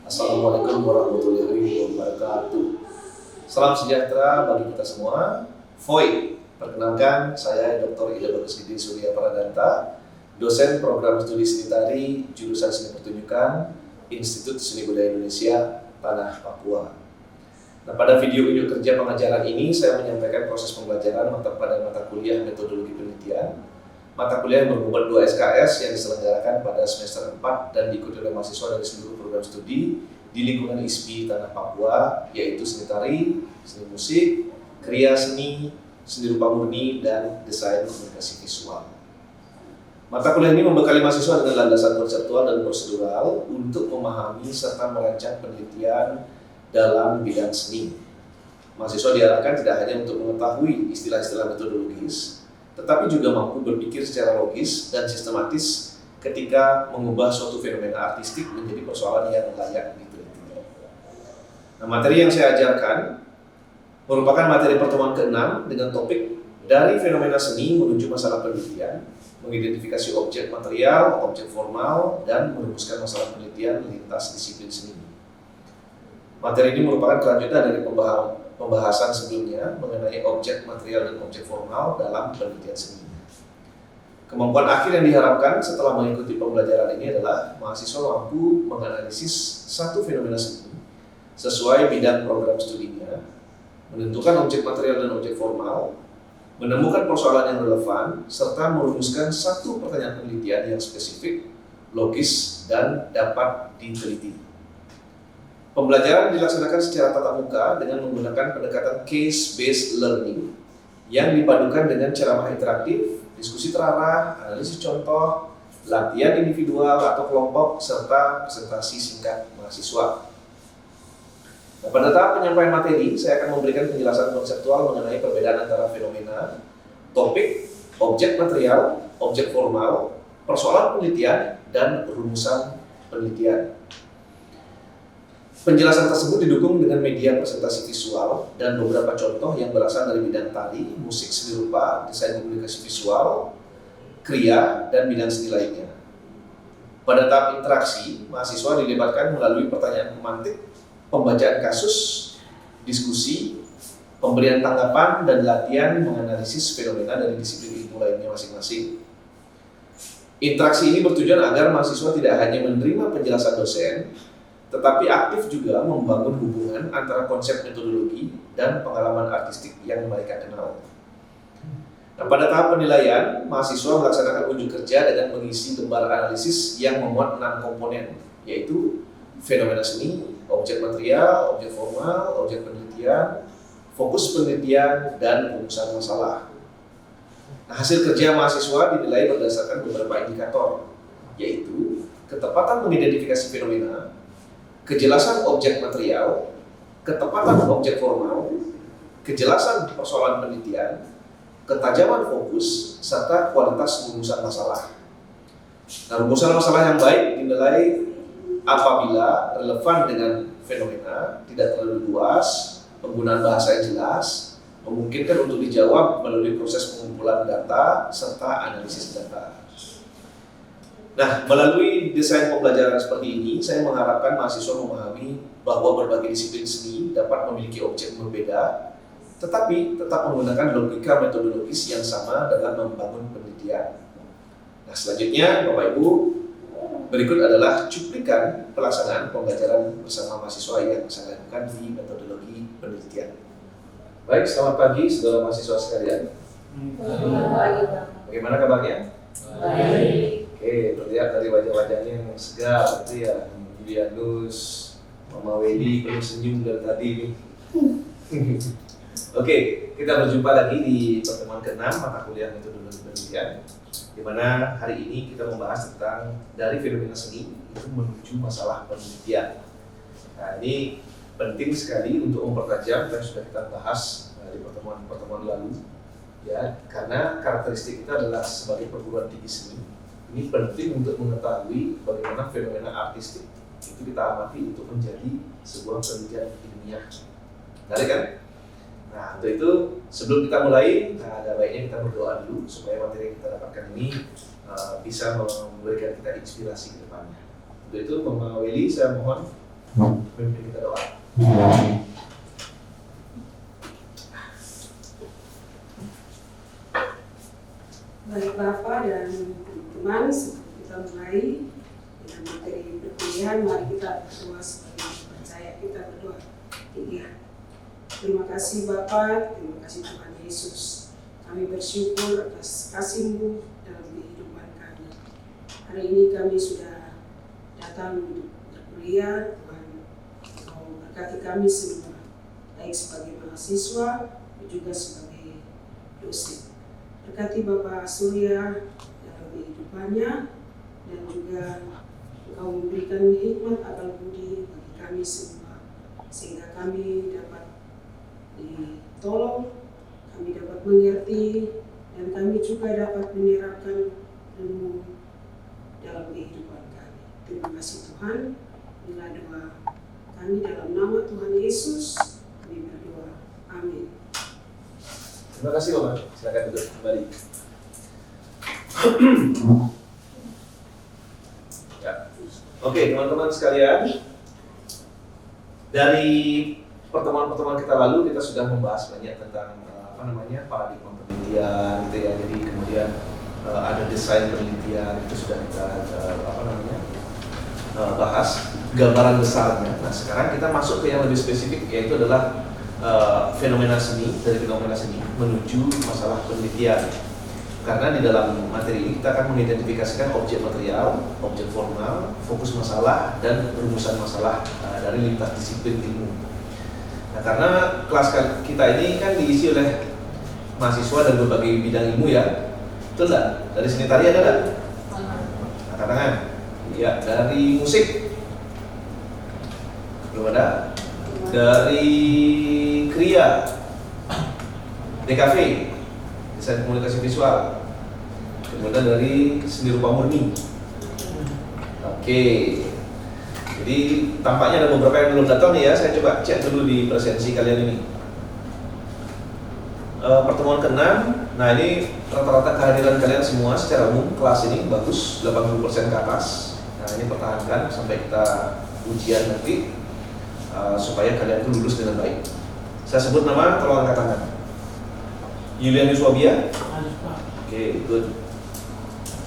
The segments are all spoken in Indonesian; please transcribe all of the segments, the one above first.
Assalamualaikum warahmatullahi wabarakatuh. Salam sejahtera bagi kita semua. Voi, perkenalkan saya Dr. Ida Baguskidi Surya Pradanta, dosen program studi seni tari jurusan seni pertunjukan Institut Seni Budaya Indonesia Tanah Papua. Nah, pada video unjuk kerja pengajaran ini saya menyampaikan proses pembelajaran pada mata kuliah metodologi penelitian. Mata kuliah yang berbobot 2 SKS yang diselenggarakan pada semester 4 dan diikuti oleh mahasiswa dari seluruh program studi di lingkungan ISPI Tanah Papua, yaitu seni tari, seni musik, kriya seni, seni rupa murni, dan desain komunikasi visual. Mata kuliah ini membekali mahasiswa dengan landasan konseptual dan prosedural untuk memahami serta merancang penelitian dalam bidang seni. Mahasiswa diarahkan tidak hanya untuk mengetahui istilah-istilah metodologis, tetapi juga mampu berpikir secara logis dan sistematis ketika mengubah suatu fenomena artistik menjadi persoalan yang layak diteliti. Nah, materi yang saya ajarkan merupakan materi pertemuan ke-6 dengan topik dari fenomena seni menuju masalah penelitian, mengidentifikasi objek material, objek formal, dan merumuskan masalah penelitian lintas disiplin seni. Materi ini merupakan kelanjutan dari pembahasan sebelumnya mengenai objek material dan objek formal dalam penelitian seni. Kemampuan akhir yang diharapkan setelah mengikuti pembelajaran ini adalah mahasiswa mampu menganalisis satu fenomena seni sesuai bidang program studinya, menentukan objek material dan objek formal, menemukan persoalan yang relevan, serta merumuskan satu pertanyaan penelitian yang spesifik, logis, dan dapat diteliti. Pembelajaran dilaksanakan secara tatap muka dengan menggunakan pendekatan case-based learning yang dipadukan dengan ceramah interaktif, diskusi terarah, analisis contoh, latihan individual atau kelompok, serta presentasi singkat mahasiswa. Nah, pada tahap penyampaian materi, saya akan memberikan penjelasan konseptual mengenai perbedaan antara fenomena, topik, objek material, objek formal, persoalan penelitian, dan rumusan penelitian. Penjelasan tersebut didukung dengan media presentasi visual dan beberapa contoh yang berasal dari bidang tari, musik seni rupa, desain komunikasi visual, kriya, dan bidang seni lainnya. Pada tahap interaksi, mahasiswa dilibatkan melalui pertanyaan pemantik, pembacaan kasus, diskusi, pemberian tanggapan, dan latihan menganalisis fenomena dari disiplin ilmu lainnya masing-masing. Interaksi ini bertujuan agar mahasiswa tidak hanya menerima penjelasan dosen, tetapi aktif juga membangun hubungan antara konsep metodologi dan pengalaman artistik yang mereka kenal. Nah, pada tahap penilaian, mahasiswa melaksanakan unjuk kerja dengan mengisi lembar analisis yang memuat 6 komponen, yaitu fenomena seni, objek material, objek formal, objek penelitian, fokus penelitian, dan rumusan masalah. Nah, hasil kerja mahasiswa dinilai berdasarkan beberapa indikator, yaitu ketepatan mengidentifikasi fenomena, kejelasan objek material, ketepatan objek formal, kejelasan persoalan penelitian, ketajaman fokus, serta kualitas rumusan masalah. Nah, rumusan masalah yang baik dinilai apabila relevan dengan fenomena, tidak terlalu luas, penggunaan bahasa yang jelas, memungkinkan untuk dijawab melalui proses pengumpulan data, serta analisis data. Nah, melalui desain pembelajaran seperti ini, saya mengharapkan mahasiswa memahami bahwa berbagai disiplin seni dapat memiliki objek berbeda, tetapi tetap menggunakan logika metodologis yang sama dalam membangun penelitian. Nah, selanjutnya, Bapak Ibu, berikut adalah cuplikan pelaksanaan pembelajaran bersama mahasiswa yang saya lakukan di metodologi penelitian. Baik, selamat pagi saudara mahasiswa sekalian. Bagaimana kabarnya? Baik. Oke, terlihat dari wajah-wajahnya yang segar, gitu ya. Julianus, Mama Wedi, penuh senyum dari tadi nih. Oke, kita berjumpa lagi di pertemuan ke-6 mata kuliah metodologi penelitian, di mana hari ini kita membahas tentang dari fenomena seni itu menuju masalah penelitian. Nah, ini penting sekali untuk mempertajam yang sudah kita bahas di pertemuan lalu, ya, karena karakteristik kita adalah sebagai perguruan tinggi seni. Ini penting untuk mengetahui bagaimana fenomena artistik itu kita amati untuk menjadi sebuah penelitian ilmiah. Menarik kan? Nah, untuk itu sebelum kita mulai, ada baiknya kita berdoa dulu supaya materi yang kita dapatkan ini bisa memberikan kita inspirasi ke depannya. Untuk itu, Mama Weli, saya mohon Pimpin kita doa. Baik Bapak dan teman-teman, sebelum kita mulai dengan materi perkuliahan, mari kita berdoa sebagai percaya. Kita berdoa. Terima kasih Bapak, terima kasih Tuhan Yesus. Kami bersyukur atas kasih-Mu dalam kehidupan kami. Hari ini kami sudah datang untuk berkuliah. Tuhan, Engkau berkati kami semua, baik sebagai mahasiswa dan juga sebagai dosen. Berkati Bapak Surya dalam kehidupannya, dan juga Engkau memberikan hikmat akal budi bagi kami semua, sehingga kami dapat ditolong, kami dapat mengerti, dan kami juga dapat menyerapkan ilmu dalam kehidupan kami. Terima kasih Tuhan. Inilah doa kami dalam nama Tuhan Yesus. Kami berdoa. Amin. Terima kasih Bapak. Silakan duduk kembali. Ya. Oke, teman-teman sekalian, dari pertemuan-pertemuan kita lalu kita sudah membahas banyak tentang paradigma penelitian, gitu ya. Jadi kemudian ada desain penelitian, itu sudah kita bahas gambaran besarnya. Nah, sekarang kita masuk ke yang lebih spesifik, yaitu adalah fenomena seni, dari fenomena seni menuju masalah penelitian. Karena di dalam materi ini kita akan mengidentifikasikan objek material, objek formal, fokus masalah, dan rumusan masalah dari lintas disiplin ilmu. Nah, karena kelas kita ini kan diisi oleh mahasiswa dari berbagai bidang ilmu ya, betul nggak? Dari seni tari ada nggak? Angkat tangan. Ya, dari musik belum ada. Dari Kria, DKV, desain komunikasi visual, kemudian dari seni rupa murni. Oke, jadi tampaknya ada beberapa yang belum datang nih ya. Saya coba cek dulu di presensi kalian ini. Pertemuan ke-6, nah ini rata-rata kehadiran kalian semua secara umum kelas ini bagus, 80% ke atas. Nah ini pertahankan sampai kita ujian nanti, supaya kalian itu lulus dengan baik. Saya sebut nama, tolong angkat tangan. Yuliani Swabia. Oke, good.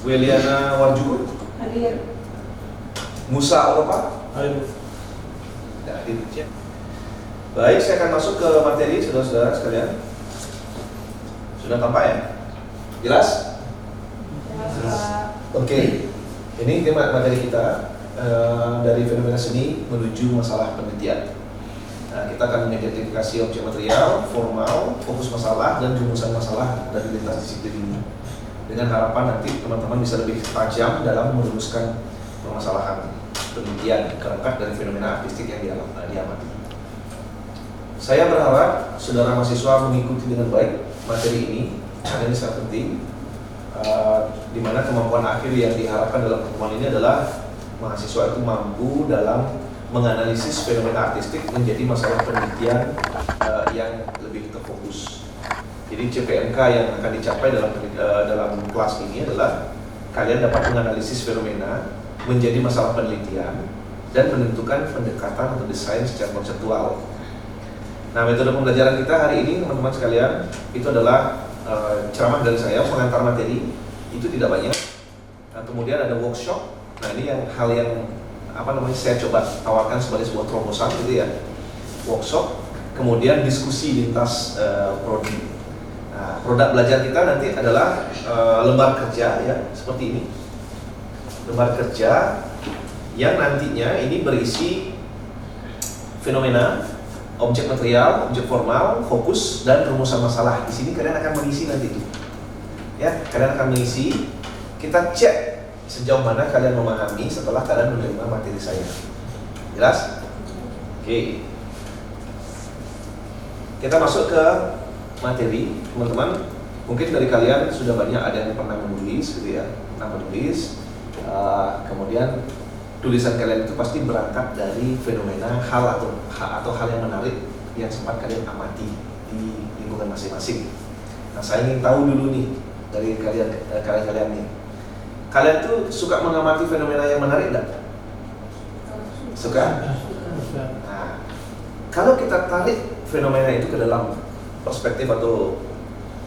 Weliana Warjuku. Hadir. Musa Oropa. Hadir. Ya. Baik, saya akan masuk ke materi saudara-saudara sekalian. Sudah tampak ya? Jelas? Oke. Ini tema materi kita. Dari fenomena seni menuju masalah penelitian. Nah, kita akan mengidentifikasi objek material, formal, fokus masalah, dan rumusan masalah dari lintas disiplin ini. Dengan harapan nanti teman-teman bisa lebih tajam dalam merumuskan permasalahan penelitian kerangka dari fenomena artistik yang diamati. Saya berharap saudara mahasiswa mengikuti dengan baik materi ini, karena ini sangat penting. Di mana kemampuan akhir yang diharapkan dalam pertemuan ini adalah mahasiswa itu mampu dalam menganalisis fenomena artistik menjadi masalah penelitian yang lebih terfokus. Jadi CPMK yang akan dicapai dalam kelas ini adalah kalian dapat menganalisis fenomena menjadi masalah penelitian dan menentukan pendekatan atau desain secara konseptual. Nah, metode pembelajaran kita hari ini teman-teman sekalian itu adalah ceramah dari saya, pengantar materi itu tidak banyak. Nah, kemudian ada workshop. Nah, ini hal yang saya coba tawarkan sebagai sebuah terobosan gitu ya. Workshop, kemudian diskusi lintas prodi. Nah, produk belajar kita nanti adalah lembar kerja ya, seperti ini. Lembar kerja yang nantinya ini berisi fenomena, objek material, objek formal, fokus, dan rumusan masalah. Di sini kalian akan mengisi nanti itu. Ya, kalian akan mengisi. Kita cek sejauh mana kalian memahami setelah kalian menerima materi saya. Jelas? Oke. Kita masuk ke materi, teman-teman. Mungkin dari kalian sudah banyak ada yang pernah menulis, gitu ya, pernah menulis. Kemudian tulisan kalian itu pasti berangkat dari fenomena hal atau hal yang menarik yang sempat kalian amati di lingkungan masing-masing. Nah, saya ingin tahu dulu nih dari kalian nih. Kalian tuh suka mengamati fenomena yang menarik enggak? Suka? Nah, kalau kita tarik fenomena itu ke dalam perspektif atau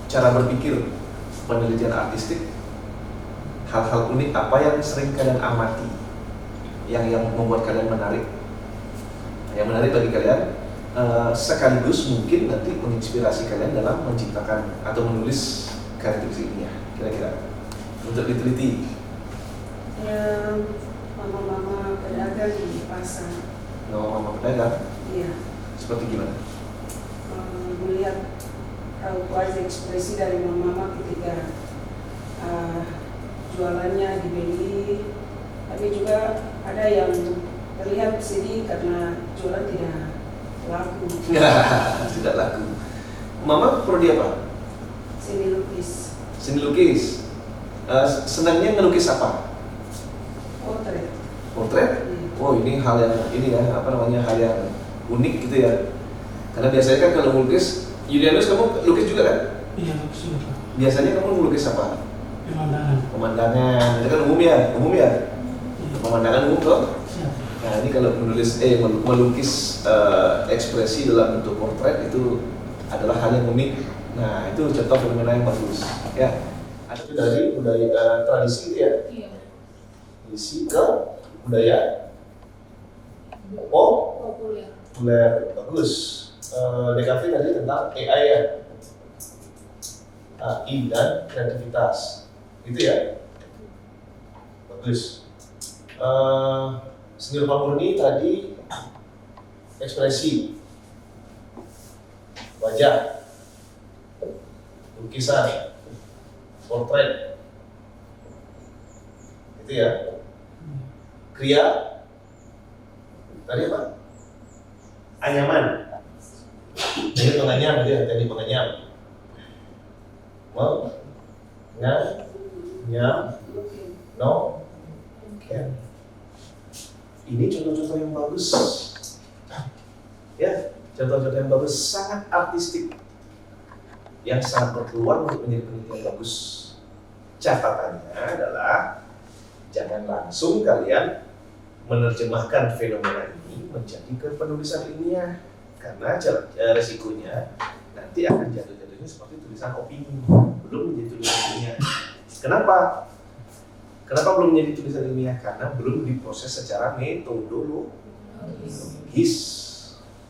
cara berpikir penelitian artistik, hal-hal unik apa yang sering kalian amati, yang membuat kalian menarik, yang menarik bagi kalian, sekaligus mungkin nanti menginspirasi kalian dalam menciptakan atau menulis karya tulis ilmiah, kira-kira untuk diteliti. Ya, mama-mama pedagang di pasar. Mama pedagang? Iya. Seperti gimana? Melihat kualitas ekspresi dari mama-mama ketika jualannya dibeli, tapi juga ada yang terlihat sedih karena jualan tidak laku. Tidak laku. Mama prodi apa? Seni lukis. Seni lukis. Senangnya ngelukis apa? Potret. Portret? Iya. Oh, ini hal yang hal yang unik gitu ya. Karena biasanya kan kalau melukis, Julianus kamu lukis juga kan? Iya, lukis juga. Biasanya kamu melukis apa? Pemandangan. Pemandangan. Itu kan umum ya? Iya. Pemandangan umum toh? Iya. Nah, ini kalau melukis ekspresi dalam bentuk portret itu adalah hal yang unik. Nah, itu contoh fenomena yang bagus. Ya. Ada dari budaya tradisi itu ya? Iya. Tradisi ke budaya Populer. populer, bagus. DKV tadi tentang AI ya, AI dan kreativitas, gitu ya, bagus. Seni rupa murni tadi ekspresi, wajah, lukisan, portret, gitu ya. Kriya tadi apa? Anyaman. Jadi penganyam aja, tadi penganyam. Nyam, no, can. Ini contoh-contoh yang bagus. Ya, contoh-contoh yang bagus, sangat artistik, yang sangat berpeluang untuk menjadi penelitian yang bagus. Catatannya adalah jangan langsung kalian menerjemahkan fenomena ini menjadi ke penulisan ilmiah, karena resikonya nanti akan jatuh-jatuhnya seperti tulisan opini, belum menjadi tulisan ilmiah. Kenapa? Kenapa belum menjadi tulisan ilmiah? Karena belum diproses secara metodologis.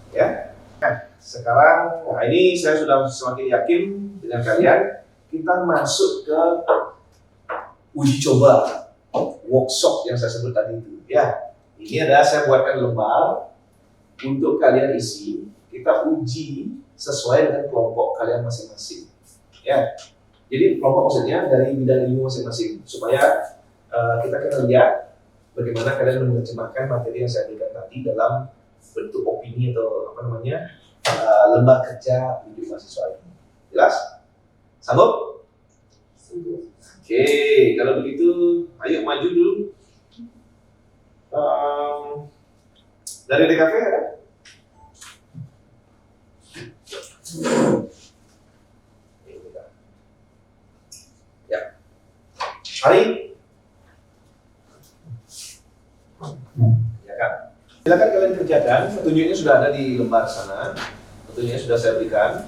Ya. Nah, sekarang, ini saya sudah semakin yakin dengan kalian. Kita masuk ke uji coba workshop yang saya sebut tadi itu. Ya, ini adalah saya buatkan lembar untuk kalian isi. Kita uji sesuai dengan kelompok kalian masing-masing. Ya, jadi kelompok maksudnya dari bidang ilmu masing-masing, supaya kita akan lihat bagaimana kalian menerjemahkan materi yang saya berikan tadi dalam bentuk opini atau lembar kerja hidup mahasiswa ini. Jelas? Sanggup? Oke, kalau begitu, ayo maju dulu. Dari DKV ada? Ya. Hari? Ya kan? Silakan kalian kerjakan. Petunjuknya sudah ada di lembar sana. Petunjuknya sudah saya berikan.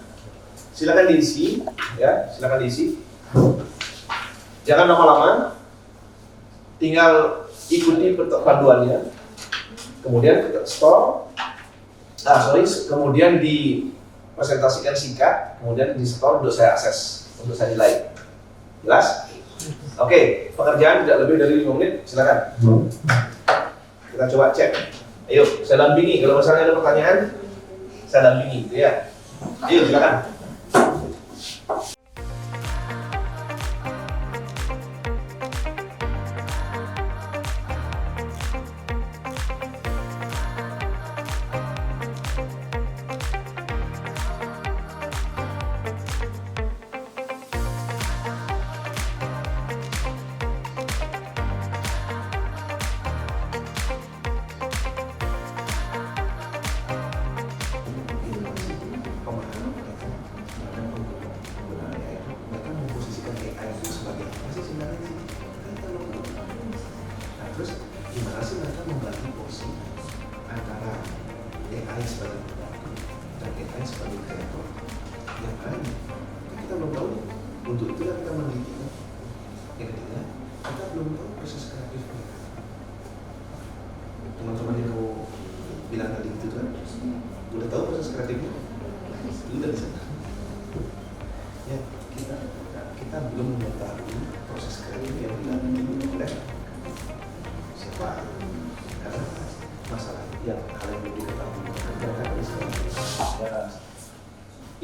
Silakan diisi, ya. Silakan diisi. Jangan lama-lama, tinggal ikuti panduannya, kemudian kita store, kemudian dipresentasikan singkat, kemudian di store untuk saya akses, untuk saya nilai. Jelas? Oke, pengerjaan tidak lebih dari 5 menit, silakan. Kita coba cek. Ayo, saya dampingi, kalau misalnya ada pertanyaan, saya dampingi, gitu ya. Ayo, silakan. AI sebagai pembantu dan AI sebagai kreator yang lain. Kita belum tahu nih. Untuk itu kita meneliti. Yang ketiga, kita belum tahu proses kreatif mereka. Teman-teman yang kamu bilang tadi itu kan, udah tahu proses kreatifnya? Udah di sana. Ya, kita belum mengetahui proses kreatif yang dilalui oleh siapa. Karena masalah yang kalian belum diketahui.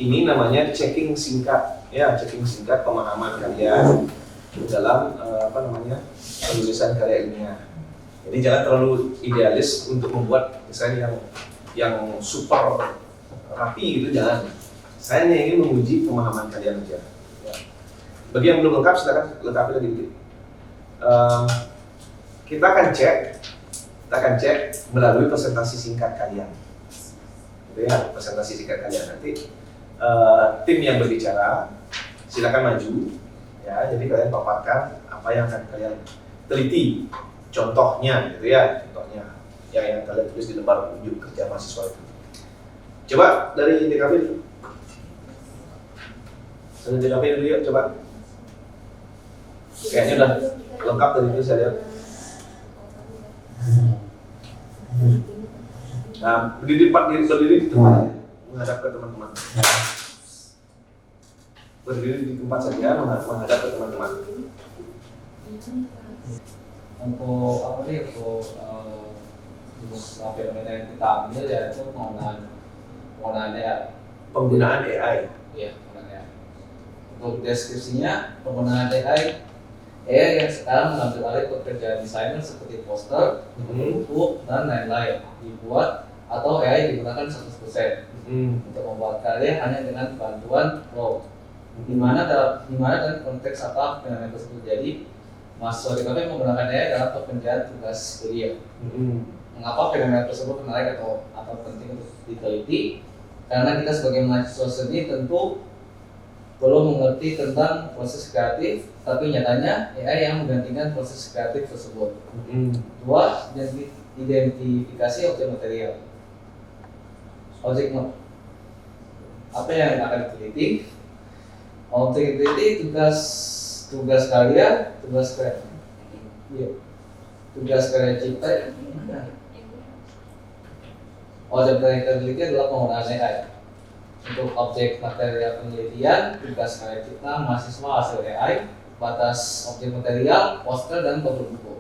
Ini namanya checking singkat, ya checking singkat pemahaman kalian dalam penulisan karya ilmiah. Jadi jangan terlalu idealis untuk membuat desain yang super rapi gitu, jangan. Saya hanya ingin menguji pemahaman kalian aja. Ya. Bagi yang belum lengkap, silakan lengkapi lagi dikit. Kita akan cek melalui presentasi singkat kalian. Gitu ya, presentasi singkat kalian nanti. Tim yang berbicara silakan maju. Ya, jadi kalian paparkan apa yang akan kalian teliti. Contohnya, gitu ya, contohnya yang kalian tulis di lembar unjuk kerja mahasiswa itu. Coba dari DKV dulu. Dari DKV dulu yuk, coba. Kayaknya udah lengkap dari itu saya lihat. Nah, berdiri di tempat menghadap ke teman-teman. Berdiri di tempat saja menghadap ke teman-teman. Untuk fenomena yang kita ambil yaitu penggunaan AI. Penggunaan AI. Iya, penggunaan AI. Untuk deskripsinya, penggunaan AI yang sekarang mengambil alih pekerjaan desainer seperti poster, buku, dan lain-lain dibuat atau AI digunakan 100% untuk membuat karya hanya dengan bantuan Pro. Di mana dalam konteks apa fenomena tersebut terjadi, mahasiswa DKV menggunakan AI dalam pekerjaan tugas kuliah. Mengapa fenomena tersebut menarik atau penting untuk diteliti? Karena kita sebagai mahasiswa seni tentu belum mengerti tentang proses kreatif, tapi nyatanya AI yang menggantikan proses kreatif tersebut. Dua, identifikasi objek material. Apa yang akan diteliti? Objek diteliti tugas karya cipta. Objek material penelitian adalah penggunaan AI. Untuk objek material penelitian, tugas karya cipta mahasiswa hasil AI, batas objek material, poster, dan cover buku.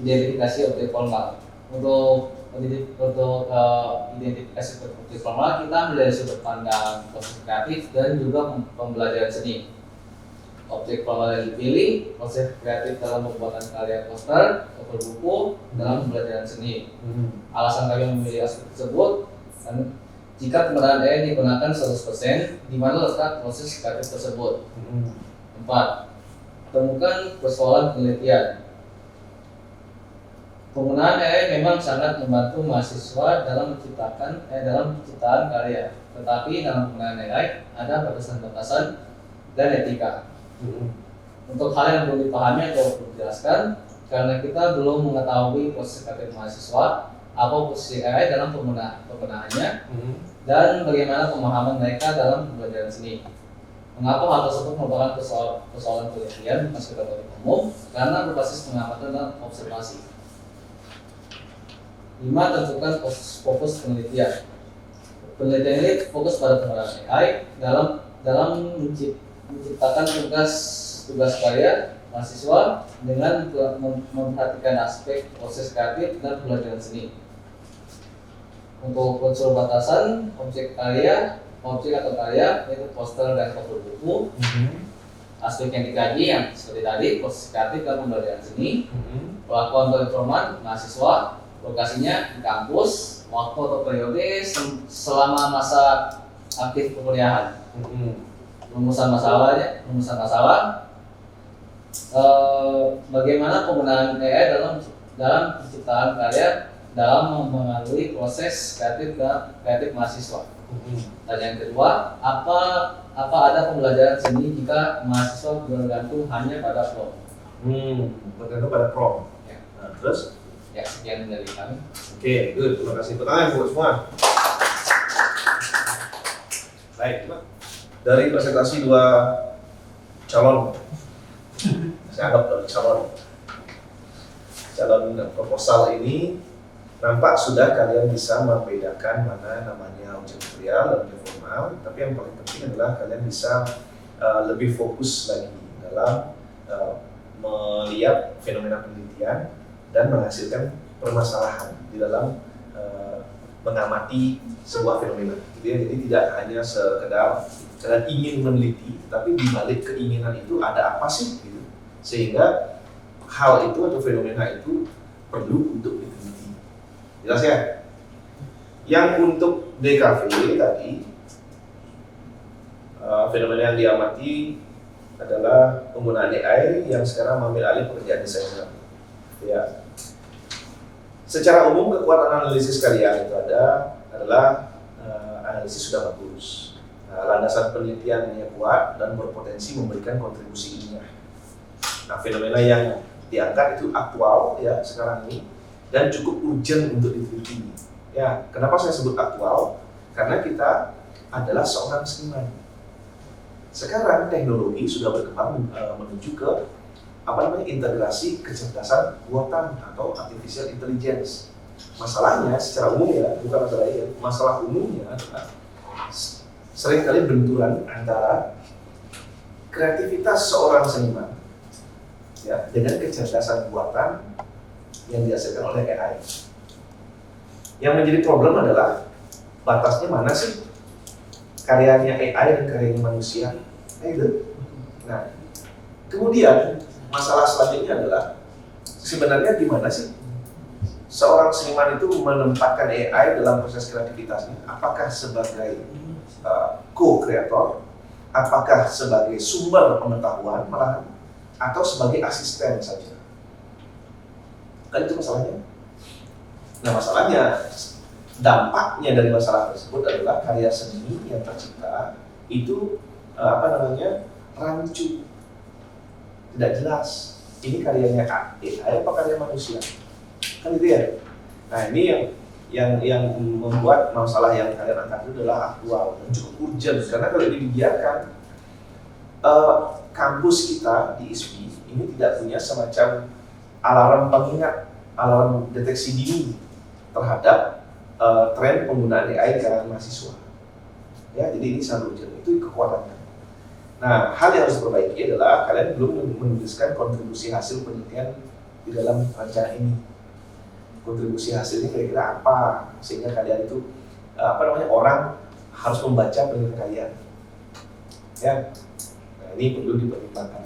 Identifikasi objek formal. Untuk identifikasi objek formal, kita melihat sudut pandang proses kreatif dan juga pembelajaran seni. Objek formal yang dipilih, proses kreatif dalam pembuatan karya poster, cover buku, dalam pembelajaran seni. Alasan kami memilih aspek tersebut, jika penggunaan AI digunakan 100%, di mana letak proses kreatif tersebut. 4. Temukan persoalan penelitian. Penggunaan AI memang sangat membantu mahasiswa dalam penciptaan karya. Tetapi dalam penggunaan AI ada batasan-batasan dan etika. Untuk hal yang belum dipahami atau belum dijelaskan, karena kita belum mengetahui proses kreatif mahasiswa, apa posisi AI dalam penggunaannya, dan bagaimana pemahaman mereka dalam pembelajaran seni. Mengapa hal tersebut merupakan persoalan penelitian bukan sekedar topik umum? Karena berbasis pengamatan dan observasi. 5. Tentukan fokus penelitian. Penelitian ini fokus pada penggunaan AI dalam menciptakan tugas karya mahasiswa dengan memperhatikan aspek proses kreatif dan pembelajaran seni. Untuk unsur batasan objek atau karya yaitu poster dan cover buku. Aspek yang dikaji yang seperti tadi, proses kreatif dan pembelajaran seni. Pelakuan atau informan mahasiswa, lokasinya di kampus, waktu atau periode selama masa aktif perkuliahan. Rumusan masalah, bagaimana penggunaan AI dalam penciptaan karya dalam melalui proses kreatif mahasiswa. Dan yang kedua, apa ada pembelajaran seni jika mahasiswa bergantung hanya pada prompt? Bergantung pada prompt. Ya. Nah, terus Ya, sekian dari kami. Oke, good. Terima kasih. Tepuk tangan buat semua. Baik, dari presentasi dua calon, saya anggap dari calon proposal ini, nampak sudah kalian bisa membedakan mana namanya objek material dan objek formal. Tapi yang paling penting adalah kalian bisa lebih fokus lagi dalam melihat fenomena penelitian dan menghasilkan permasalahan di dalam mengamati sebuah fenomena. Jadi tidak hanya sekedar kalian ingin meneliti, tapi di balik keinginan itu ada apa sih? Gitu. Sehingga hal itu atau fenomena itu perlu untuk diteliti. Jelas ya? Yang untuk DKV tadi, fenomena yang diamati adalah penggunaan AI yang sekarang mengambil alih pekerjaan desainer. Ya. Secara umum kekuatan analisis kalian itu adalah analisis sudah bagus. Landasan penelitiannya kuat dan berpotensi memberikan kontribusi ilmiah. Nah, fenomena yang diangkat itu aktual ya sekarang ini dan cukup urgent untuk diteliti. Ya, kenapa saya sebut aktual? Karena kita adalah seorang seniman. Sekarang teknologi sudah berkembang menuju ke integrasi kecerdasan buatan atau artificial intelligence. Masalahnya secara umum ya, bukan masalah ini. Masalah umumnya adalah seringkali benturan antara kreativitas seorang seniman ya dengan kecerdasan buatan yang dihasilkan oleh AI. Yang menjadi problem adalah batasnya mana sih karyanya AI dan karyanya manusia. Nah, kemudian masalah selanjutnya adalah sebenarnya gimana sih seorang seniman itu menempatkan AI dalam proses kreativitasnya? Apakah sebagai co-kreator, apakah sebagai sumber pengetahuan malahan, atau sebagai asisten saja? Kan itu masalahnya. Nah, masalahnya dampaknya dari masalah tersebut adalah karya seni yang tercipta itu rancu, tidak jelas ini karyanya AI apa karya manusia, kan gitu ya. Nah, ini yang membuat masalah yang kalian angkat itu adalah aktual dan cukup urgent, karena kalau ini dibiarkan kampus kita di ISPI ini tidak punya semacam alarm pengingat, alarm deteksi dini terhadap tren penggunaan AI di kalangan mahasiswa. Ya, jadi ini sangat urgent, itu kekuatannya. Nah, hal yang harus diperbaiki adalah kalian belum menuliskan kontribusi hasil penelitian di dalam rancangan ini. Kontribusi hasilnya kira-kira apa sehingga kalian itu orang harus membaca penelitian kalian. Ya, nah, ini perlu dipertimbangkan.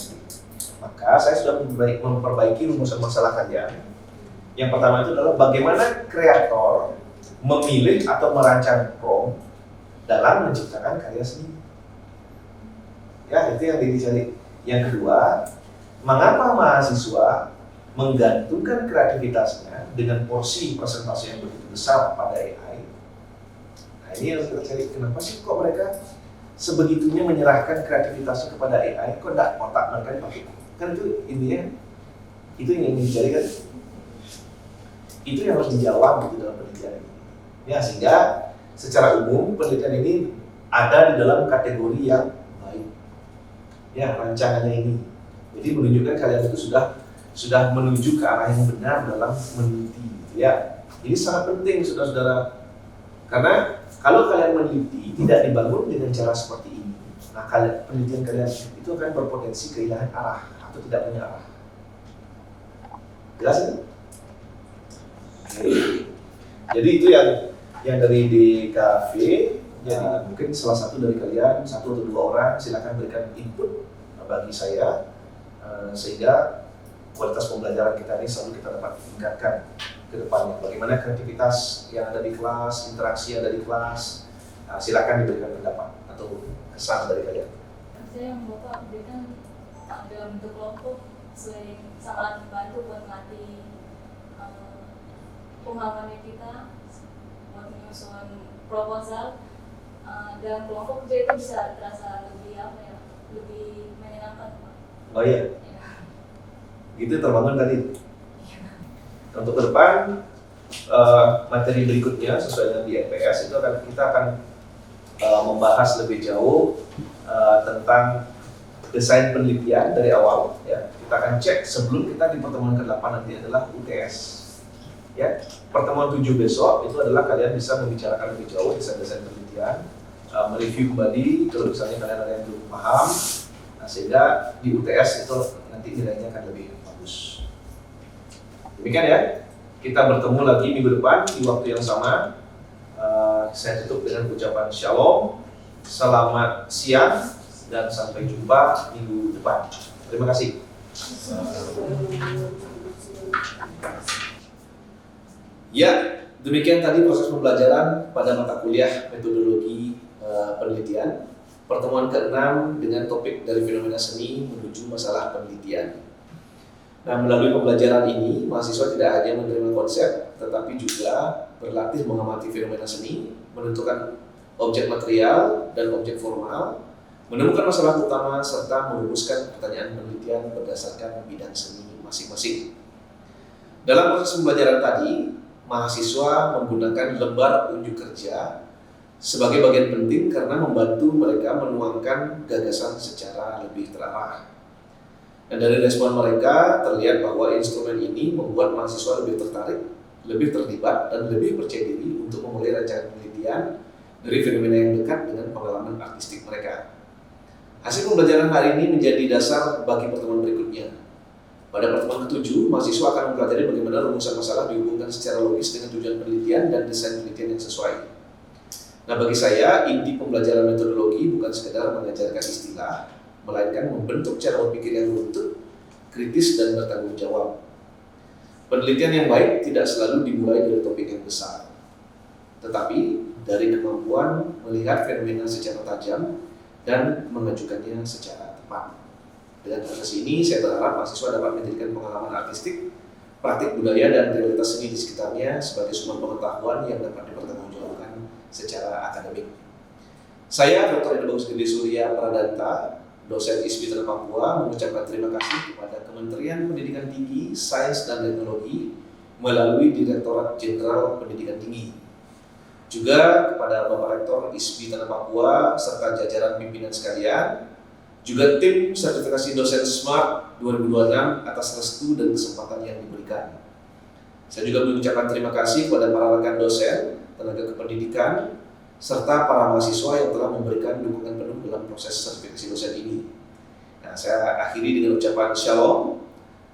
Maka saya sudah memperbaiki rumusan masalah kalian. Yang pertama itu adalah bagaimana kreator memilih atau merancang prompt dalam menciptakan karya seni. Ya, itu yang dicari. Yang kedua, mengapa mahasiswa menggantungkan kreativitasnya dengan porsi presentasi yang begitu besar pada AI? Nah, ini yang kita cari. Kenapa sih kok mereka sebegitunya menyerahkan kreativitasnya kepada AI? Kok enggak otak mereka dipakai? Kan itu intinya, itu yang dicari kan? Itu yang harus dijawab gitu dalam penelitian ini. Ya, sehingga secara umum penelitian ini ada di dalam kategori yang baik. Ya, rancangannya ini. Jadi menunjukkan kalian itu sudah menuju ke arah yang benar dalam meneliti. Ya, ini sangat penting saudara-saudara. Karena kalau kalian meneliti tidak dibangun dengan cara seperti ini, nah penelitian kalian itu akan berpotensi kehilangan arah atau tidak punya arah. Jelas ini? Jadi itu yang dari DKV. Jadi mungkin salah satu dari kalian, satu atau dua orang, silakan berikan input bagi saya sehingga kualitas pembelajaran kita ini selalu kita dapat tingkatkan ke depannya. Bagaimana kreativitas yang ada di kelas, interaksi yang ada di kelas, silakan diberikan pendapat atau kesan dari kalian. Saya yang Bapak berikan dalam bentuk kelompok sangat membantu buat melatih pemahaman kita buat menyusun proposal. Dalam kelompok kerja itu bisa terasa lebih menyenangkan, Pak. Oh iya? Ya. Gitu terbangun tadi? Ya. Untuk ke depan, materi berikutnya sesuai dengan di MPS itu kita akan membahas lebih jauh tentang desain penelitian dari awal. Ya. Kita akan cek sebelum kita di pertemuan ke-8 nanti adalah UTS. Ya. Pertemuan 7 besok itu adalah kalian bisa membicarakan lebih jauh desain-desain penelitian, mereview kembali kalau misalnya kalian ada yang belum paham, sehingga di UTS itu nanti nilainya akan lebih bagus. Demikian ya, kita bertemu lagi minggu depan di waktu yang sama. Saya tutup dengan ucapan shalom, selamat siang, dan sampai jumpa minggu depan. Terima kasih. Ya, demikian tadi proses pembelajaran pada mata kuliah metodologi penelitian. Pertemuan ke-6 dengan topik dari fenomena seni menuju masalah penelitian. Nah, melalui pembelajaran ini, mahasiswa tidak hanya menerima konsep, tetapi juga berlatih mengamati fenomena seni, menentukan objek material dan objek formal, menemukan masalah utama, serta merumuskan pertanyaan penelitian berdasarkan bidang seni masing-masing. Dalam proses pembelajaran tadi, mahasiswa menggunakan lembar unjuk kerja sebagai bagian penting karena membantu mereka menuangkan gagasan secara lebih terarah. Dan dari respon mereka terlihat bahwa instrumen ini membuat mahasiswa lebih tertarik, lebih terlibat, dan lebih percaya diri untuk memulai rancangan penelitian dari fenomena yang dekat dengan pengalaman artistik mereka. Hasil pembelajaran hari ini menjadi dasar bagi pertemuan berikutnya. Pada pertemuan ke-7, mahasiswa akan mempelajari bagaimana rumusan masalah dihubungkan secara logis dengan tujuan penelitian dan desain penelitian yang sesuai. Nah, bagi saya, inti pembelajaran metodologi bukan sekedar mengajarkan istilah, melainkan membentuk cara berpikir yang runtut, kritis, dan bertanggung jawab. Penelitian yang baik tidak selalu dimulai dari topik yang besar, tetapi dari kemampuan melihat fenomena secara tajam dan mengajukannya secara tepat. Dengan proses ini, saya berharap mahasiswa dapat menjadikan pengalaman artistik, praktik budaya, dan realitas seni di sekitarnya sebagai sumber pengetahuan yang dapat dipertanggungjawabkan secara akademik. Saya, Dr. Ida Bagus Gede Surya Pradanta, dosen ISB Tanah Papua, mengucapkan terima kasih kepada Kementerian Pendidikan Tinggi, Sains dan Teknologi melalui Direktorat Jenderal Pendidikan Tinggi. Juga kepada Bapak Rektor ISB Tanah Papua serta jajaran pimpinan sekalian, juga tim sertifikasi dosen SMART 2026 atas restu dan kesempatan yang diberikan. Saya juga mengucapkan terima kasih kepada para rekan dosen, tenaga kependidikan, serta para mahasiswa yang telah memberikan dukungan penuh dalam proses sertifikasi dosen ini. Nah, saya akhiri dengan ucapan shalom.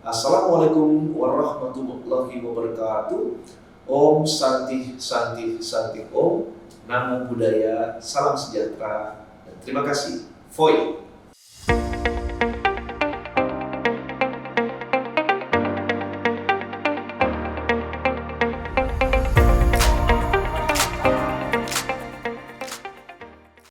Assalamualaikum warahmatullahi wabarakatuh. Om Santi Santi Santi Om. Namo Buddhaya. Salam sejahtera dan terima kasih. Foi.